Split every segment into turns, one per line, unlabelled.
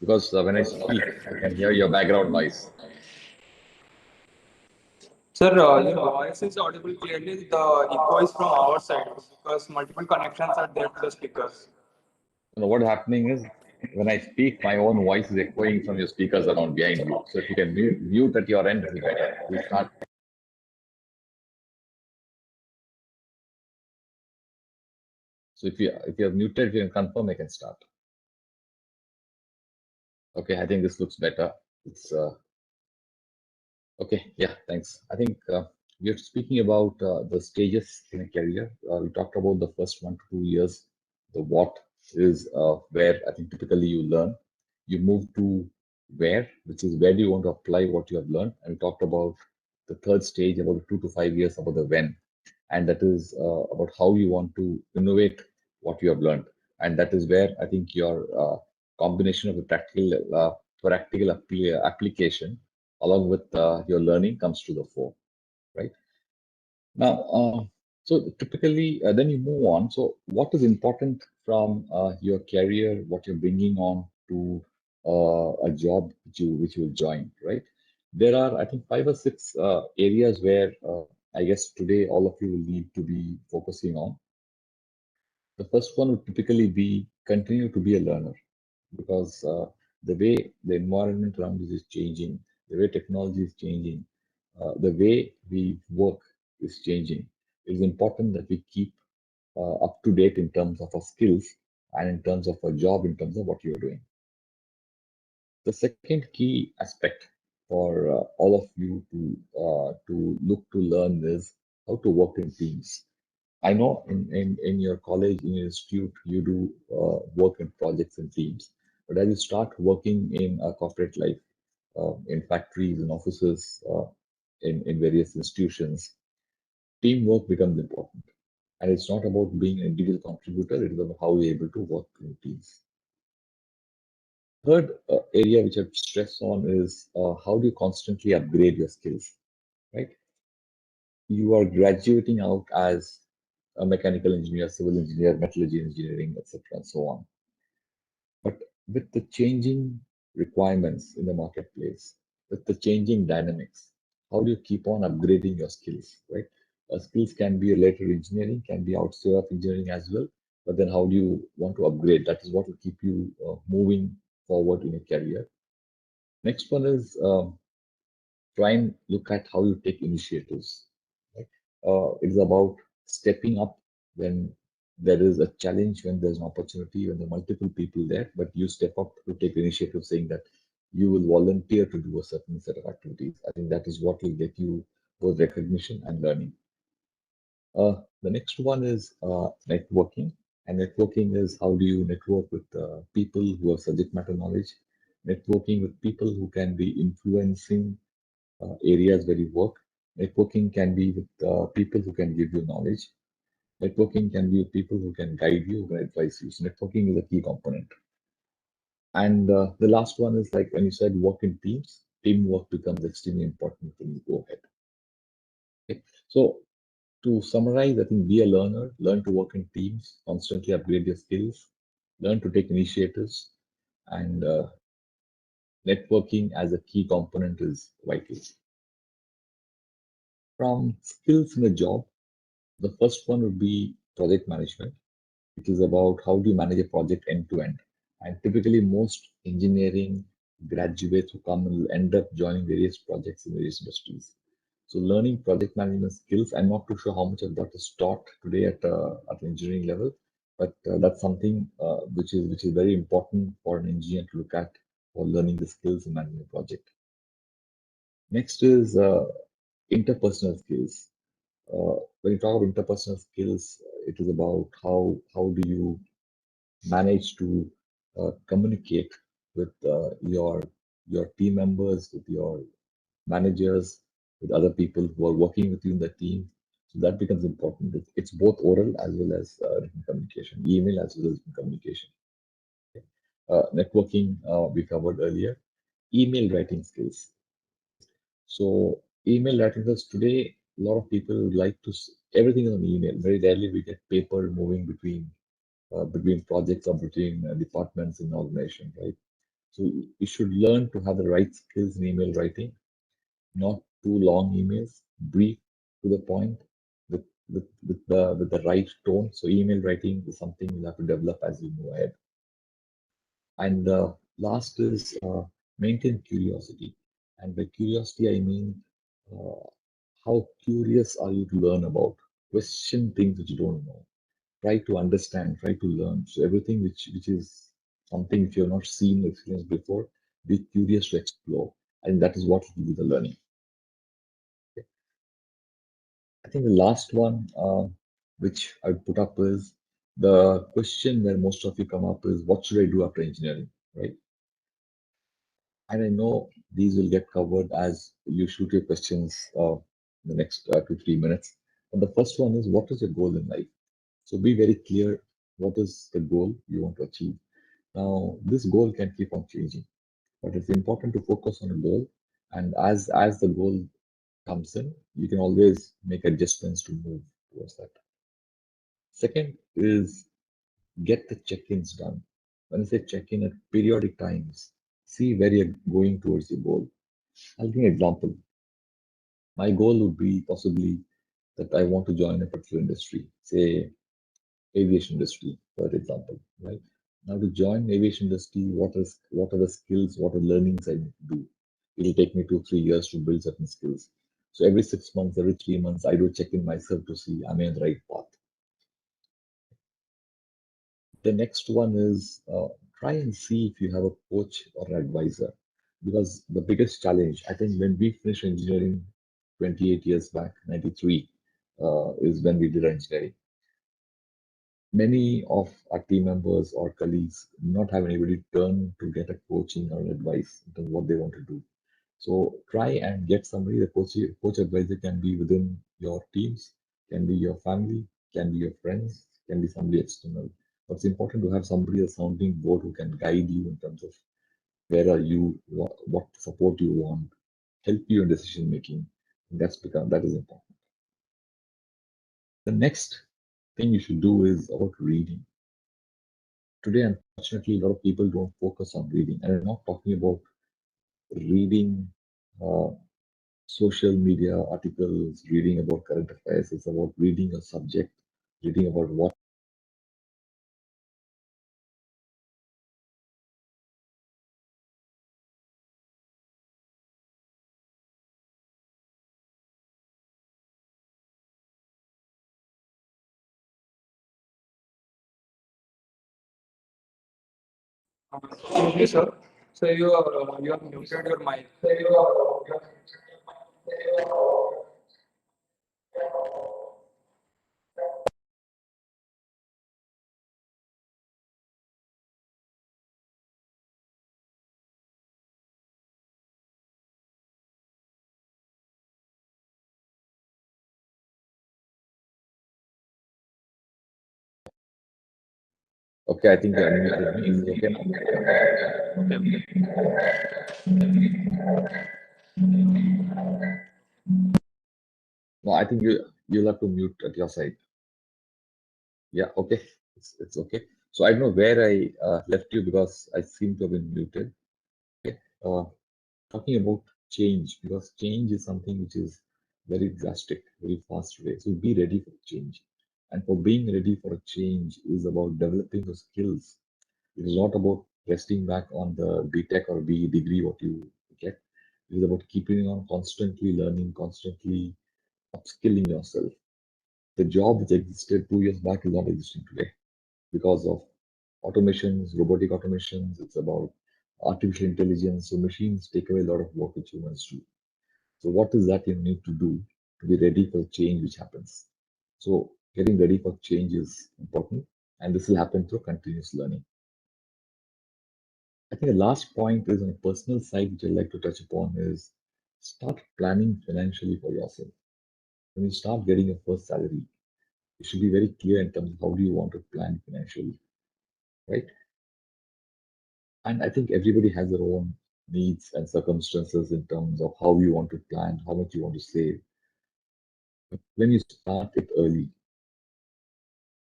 Because when I speak, I can hear your background noise.
Sir, your voice is audible clearly. The echo is from our side because multiple connections are there to the speakers.
What's happening is when I speak, my own voice is echoing from your speakers around behind you. So if you can mute at your end, it will be better. We start. So if you have muted, if you can confirm, I can start. Okay, I think this looks better. It's okay. Yeah, thanks. I think we are speaking about the stages in a career. We talked about the first 1 to 2 years. The what is where I think typically you learn. You move to where, which is where do you want to apply what you have learned. And we talked about the third stage, about 2 to 5 years, about the when, and that is about how you want to innovate what you have learned. And that is where I think your combination of the practical application along with your learning comes to the fore, right? Now, so typically, then you move on. So, what is important from your career, what you're bringing on to a job which you will join, right? There are, I think, 5 or 6 areas where I guess today all of you will need to be focusing on. The first one would typically be continue to be a learner because the way the environment around us is changing, the way technology is changing, the way we work is changing. It is important that we keep up to date in terms of our skills and in terms of our job, in terms of what you're doing. The second key aspect for all of you to look to learn is how to work in teams. I know in your college, in your institute, you do work in projects and teams. But as you start working in a corporate life, in factories and offices, in various institutions, teamwork becomes important. And it's not about being an individual contributor, it is about how you're able to work in teams. Third area which I've stressed on is how do you constantly upgrade your skills, right? You are graduating out as a mechanical engineer, civil engineer, metallurgy engineering, etc., and so on. But with the changing requirements in the marketplace, with the changing dynamics, how do you keep on upgrading your skills, right? Skills can be related to engineering, can be outside of engineering as well. But then how do you want to upgrade? That is what will keep you moving forward in your career. Next one is try and look at how you take initiatives. Right? It is about stepping up when there is a challenge, when there's an opportunity, when there are multiple people there, but you step up to take initiative saying that you will volunteer to do a certain set of activities. I think that is what will get you both recognition and learning. The next one is networking. And networking is how do you network with people who have subject matter knowledge, networking with people who can be influencing areas where you work. Networking can be with people who can give you knowledge. Networking can be with people who can guide you, who can advise you. So networking is a key component. And the last one is like when you said work in teams, teamwork becomes extremely important when you go ahead. Okay. So to summarize, I think be a learner, learn to work in teams, constantly upgrade your skills, learn to take initiatives, and networking as a key component is vital. From skills in a job, the first one would be project management, which is about how do you manage a project end to end. And typically, most engineering graduates who come will end up joining various projects in various industries. So, learning project management skills, I'm not too sure how much of that is taught today at engineering level, but that's something which is very important for an engineer to look at for learning the skills in managing a project. Next is interpersonal skills. When you talk about interpersonal skills, it is about how do you manage to communicate with your team members, with your managers, with other people who are working with you in the team. So that becomes important. It's both oral as well as written communication, email as well as written communication. Networking we covered earlier. Email writing skills. So email writing is today, a lot of people would like to everything is on email. Very rarely we get paper moving between projects or between departments in organization, right? So you should learn to have the right skills in email writing, not too long emails, brief to the point, with the right tone. So email writing is something you'll have to develop as you move ahead. And last is maintain curiosity. And by curiosity, I mean uh, how curious are you to learn about? Question things which you don't know. Try to understand, try to learn. So everything which is something which you have not seen or experienced before, be curious to explore. And that is what will give you the learning. I think the last one, which I would put up is the question where most of you come up is, what should I do after engineering, right? And I know these will get covered as you shoot your questions in the next 2 3 minutes. But the first one is, what is your goal in life? So be very clear. What is the goal you want to achieve? Now, this goal can keep on changing, but it's important to focus on a goal. And as the goal comes in, you can always make adjustments to move towards that. Second is get the check-ins done. When I say check-in at periodic times, see where you're going towards your goal. I'll give you an example. My goal would be possibly that I want to join a particular industry, say aviation industry, for example, right? Now to join aviation industry, what are the skills, what are the learnings I need to do? It'll take me 2 3 years to build certain skills. So every 6 months, every 3 months, I do check in myself to see am I on the right path. The next one is try and see if you have a coach or an advisor. Because the biggest challenge, I think, when we finished engineering 28 years back, 93, is when we did our engineering. Many of our team members or colleagues do not have anybody to turn to get a coaching or advice in terms of what they want to do. So try and get somebody. The coach advisor can be within your teams, can be your family, can be your friends, can be somebody external. But it's important to have somebody, a sounding board, who can guide you in terms of where are you, what support you want, help you in decision making. That is important. The next thing you should do is about reading. Today, unfortunately, a lot of people don't focus on reading, and I'm not talking about reading uh, social media articles, reading about current affairs. It's about reading a subject, reading about what.
Excuse me, sir. So you have muted your mic.
Okay, I think you unmuted me. Is it okay now?
Okay.
No, I think you'll have to mute at your side. Yeah, okay, it's okay. So I don't know where I left you because I seem to have been muted. Uh, Talking about change, because change is something which is very drastic, very fast today. So be ready for change. And for being ready for a change is about developing the skills. It is not about resting back on the BTech or BE degree what you get. It is about keeping on constantly learning, constantly upskilling yourself. The job which existed 2 years back is not existing today because of automations, robotic automations. It's about artificial intelligence. So machines take away a lot of work which humans do. So what is that you need to do to be ready for change which happens? So getting ready for change is important, and this will happen through continuous learning. I think the last point is on a personal side, which I'd like to touch upon is start planning financially for yourself. When you start getting your first salary, you should be very clear in terms of how do you want to plan financially, right? And I think everybody has their own needs and circumstances in terms of how you want to plan, how much you want to save. When you start it early,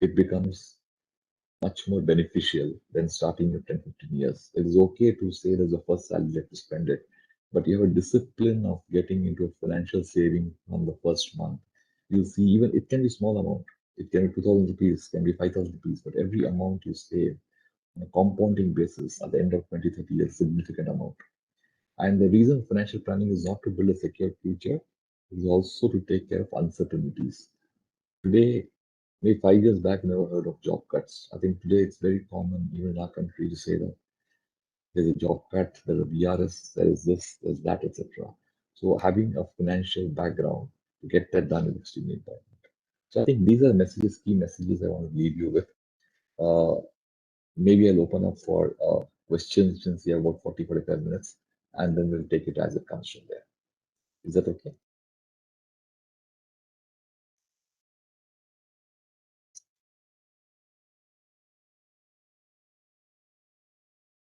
it becomes much more beneficial than starting at 10, 15 years. It is okay to say there's a first salary, you have to spend it, but you have a discipline of getting into a financial saving from the first month. You'll see, even it can be small amount. It can be 2,000 rupees, can be 5,000 rupees, but every amount you save on a compounding basis at the end of 20, 30 years, significant amount. And the reason financial planning is not to build a secure future, it is also to take care of uncertainties. Today, maybe 5 years back, never heard of job cuts. I think today it's very common, even in our country, to say that there's a job cut, there's a VRS, there is this, there's that, etc. So having a financial background to get that done is extremely important. So I think these are messages, key messages I want to leave you with. Uh, Maybe I'll open up for questions since we have about 40, 45 minutes, and then we'll take it as it comes from there. Is that okay?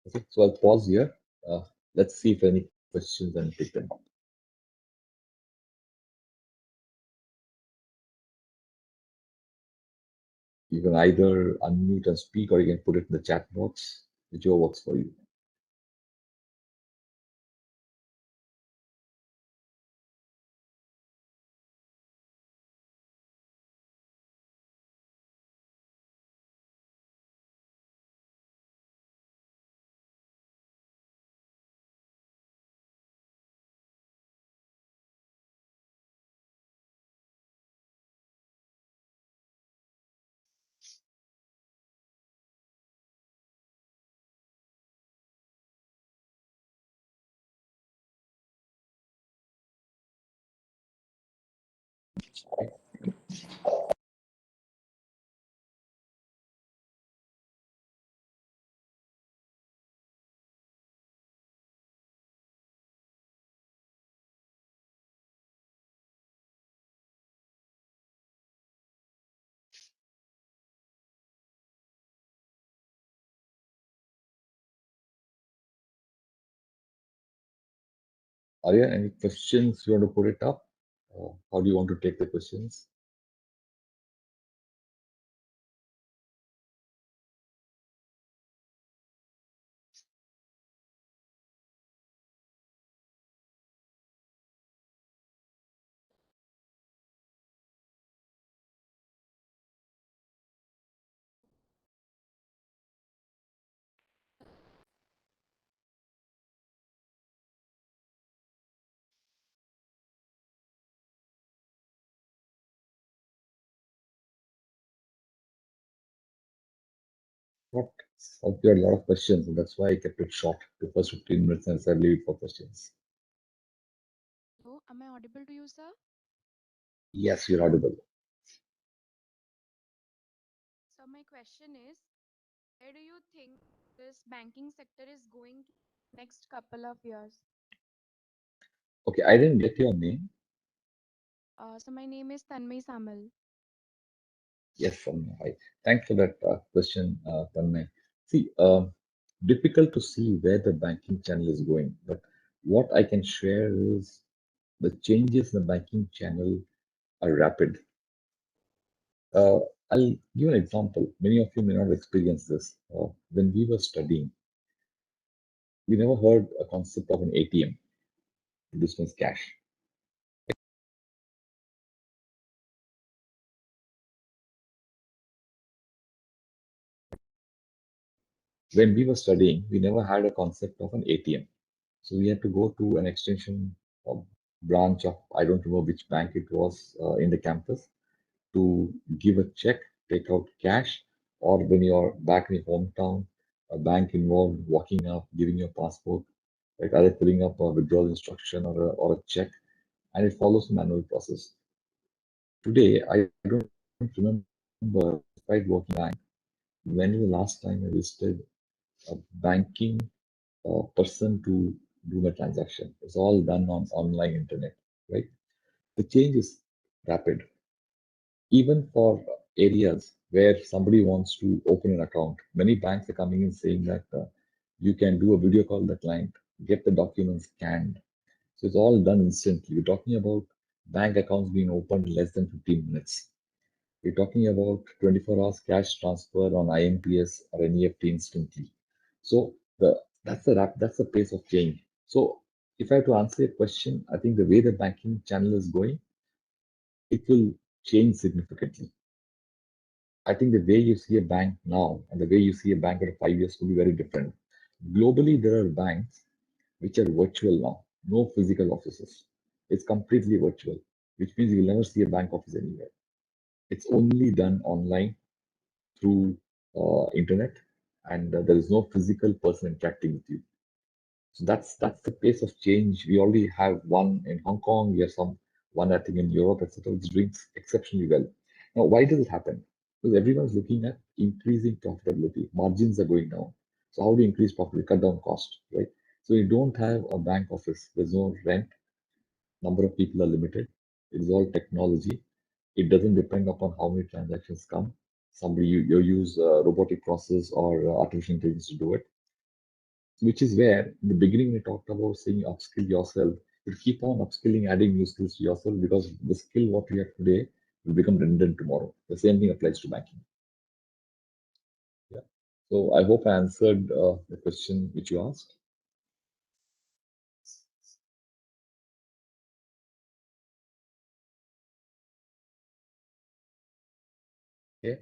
Okay, so I'll pause here. Uh, let's see if any questions and take them. You can either unmute and speak, or you can put it in the chat box, whichever works for you. Are there any questions you want to put it up? How do you want to take the questions? What? There are a lot of questions, and that's why I kept it short to first 15 minutes and said leave it for questions.
Hello, am I audible to you, sir?
Yes, you're audible.
So my question is, where do you think this banking sector is going to next couple of years?
Okay, I didn't get your name.
So my name is Tanmay Samal.
Yes, hi. Thanks for that question, Tanmay. See, difficult to see where the banking channel is going, but what I can share is the changes in the banking channel are rapid. Uh, I'll give an example. Many of you may not have experienced this. When we were studying, we never heard a concept of an ATM to dispense cash. When we were studying, we never had a concept of an ATM. So we had to go to an extension of branch of, I don't remember which bank it was in the campus, to give a check, take out cash, or when you're back in your hometown, a bank involved walking up, giving your passport, like either filling up a withdrawal instruction or a check, and it follows the manual process. Today, I don't remember, despite working bank, when was the last time I visited a banking person to do my transaction? It's all done on online internet, right? The change is rapid. Even for areas where somebody wants to open an account, many banks are coming in saying that you can do a video call with the client. get the documents scanned. So it's all done instantly. We're talking about bank accounts being opened in less than 15 minutes. We're talking about 24 hours cash transfer on IMPS or NEFT instantly. So that's the pace of change. So if I have to answer your question, I think the way the banking channel is going, it will change significantly. I think the way you see a bank now and the way you see a bank in 5 years will be very different. Globally, there are banks which are virtual now, no physical offices. It's completely virtual, which means you will never see a bank office anywhere. It's only done online through internet, and there is no physical person interacting with you. So that's the pace of change. We already have one in Hong Kong. We have some one I think in Europe, etc., which doing exceptionally well. Now, why does it happen? Because everyone's looking at increasing profitability. Margins are going down. So how do you increase profit? Cut down cost, right? So you don't have a bank office. There's no rent. Number of people are limited. It is all technology. It doesn't depend upon how many transactions come. Somebody you use robotic process or artificial intelligence to do it, which is where in the beginning we talked about saying upskill yourself. You keep on upskilling, adding new skills to yourself because the skill what you have today will become redundant tomorrow. The same thing applies to banking. Yeah. So I hope I answered the question which you asked. Okay.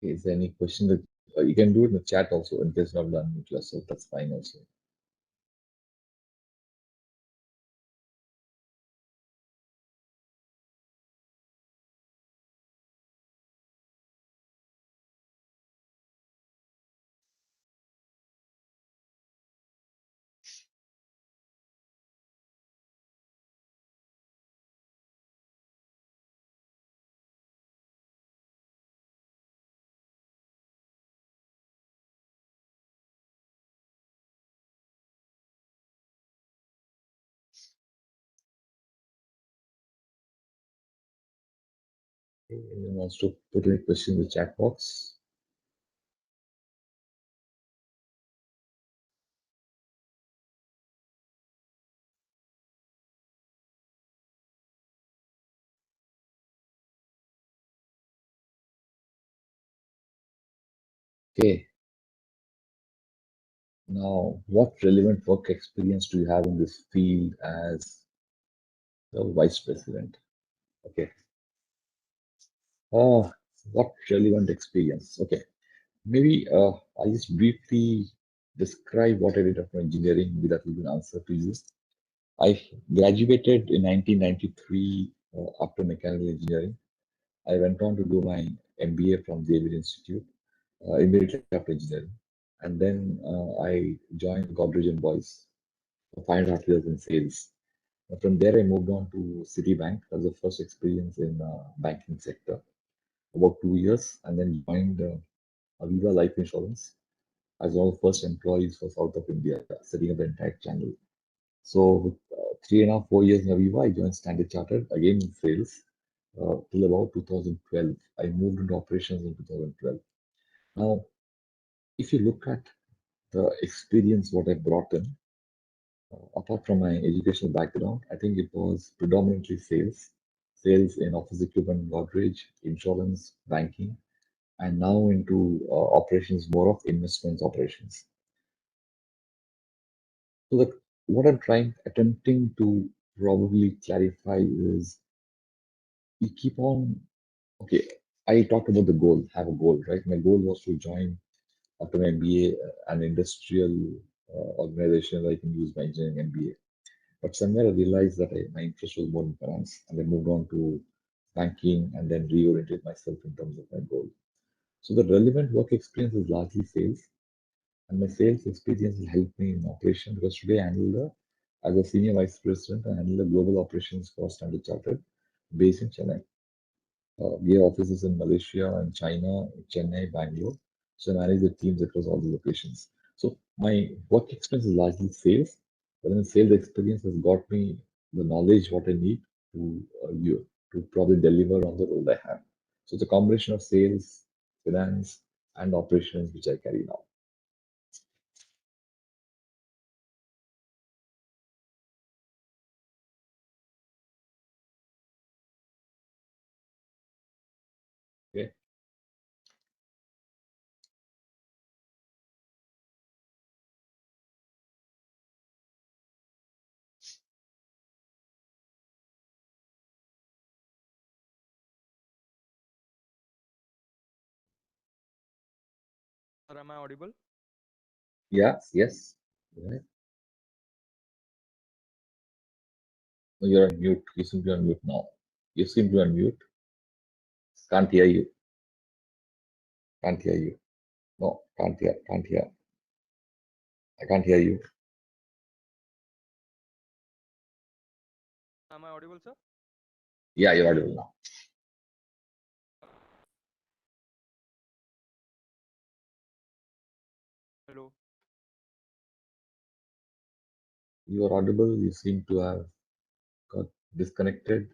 Is there any question that you can do it in the chat also in case not done with yourself? That's fine also. Okay, anyone wants to put any question in the chat box? Okay. Now, what relevant work experience do you have in this field as the vice president? Okay. Oh, what relevant experience? Okay. Maybe I'll just briefly describe what I did after engineering. Maybe that will be an answer to you. I graduated in 1993 after mechanical engineering. I went on to do my MBA from Xavier Institute immediately after engineering. And then I joined Godrej and Boyce for 5.5 years in sales. From there, I moved on to Citibank. That was the first experience in banking sector, about 2 years, and then joined Aviva Life Insurance as one of the first employees for South of India, setting up the entire channel. So with 3.5, 4 years in Aviva, I joined Standard Chartered again in sales till about 2012. I moved into operations in 2012. Now, if you look at the experience what I brought in, apart from my educational background, I think it was predominantly sales in office equipment, Godrej, insurance, banking, and now into operations, more of investments operations. So that what I'm attempting to probably clarify is you keep on, okay, I talked about the goal, have a goal, right? My goal was to join after my MBA an industrial organization where I can use my engineering MBA. But somewhere I realized that my interest was more in finance, and I moved on to banking and then reoriented myself in terms of my goal. So the relevant work experience is largely sales, and my sales experience will help me in operation because today I handle as a senior vice president, I handle the global operations for Standard Chartered based in Chennai. We have offices in Malaysia and China, Chennai, Bangalore. So I manage the teams across all the locations. So my work experience is largely sales, but then sales experience has got me the knowledge what I need to to probably deliver on the role I have. So it's a combination of sales, finance, and operations which I carry now. Okay.
Sir, am I audible?
Yes, yes. Right. No, you're on mute. You seem to be on mute now. You seem to be on mute. Can't hear you. Can't hear you. No, can't hear. Can't hear. I can't hear you.
Am I audible, sir?
Yeah, you're audible now.
Hello.
You are audible. You seem to have got disconnected.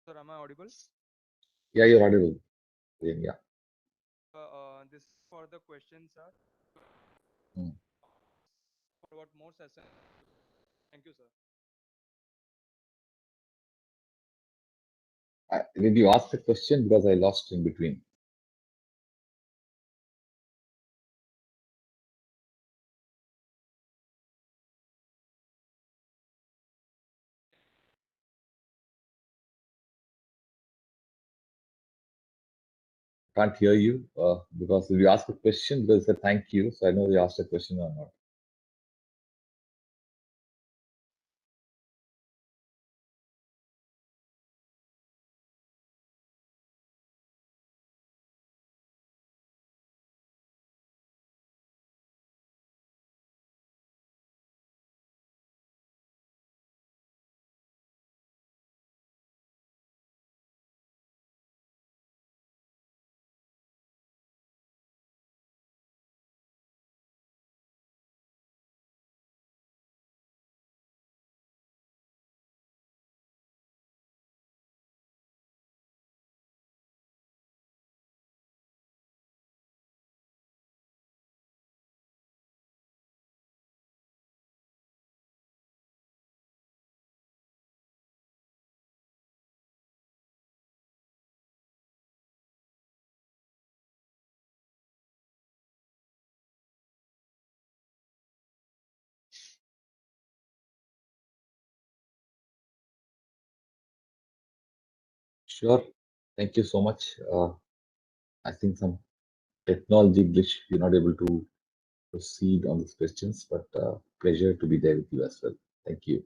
Sir, am I audible?
Yeah, you're audible. Yeah.
This for the question, sir.
Hmm.
For what more session? Thank you, sir.
Did you ask the question because I lost in between? Can't hear you because if you ask a question, because a thank you, so I know you asked a question or not. Sure. Thank you so much. I think some technology glitch, you're not able to proceed on these questions, but pleasure to be there with you as well. Thank you.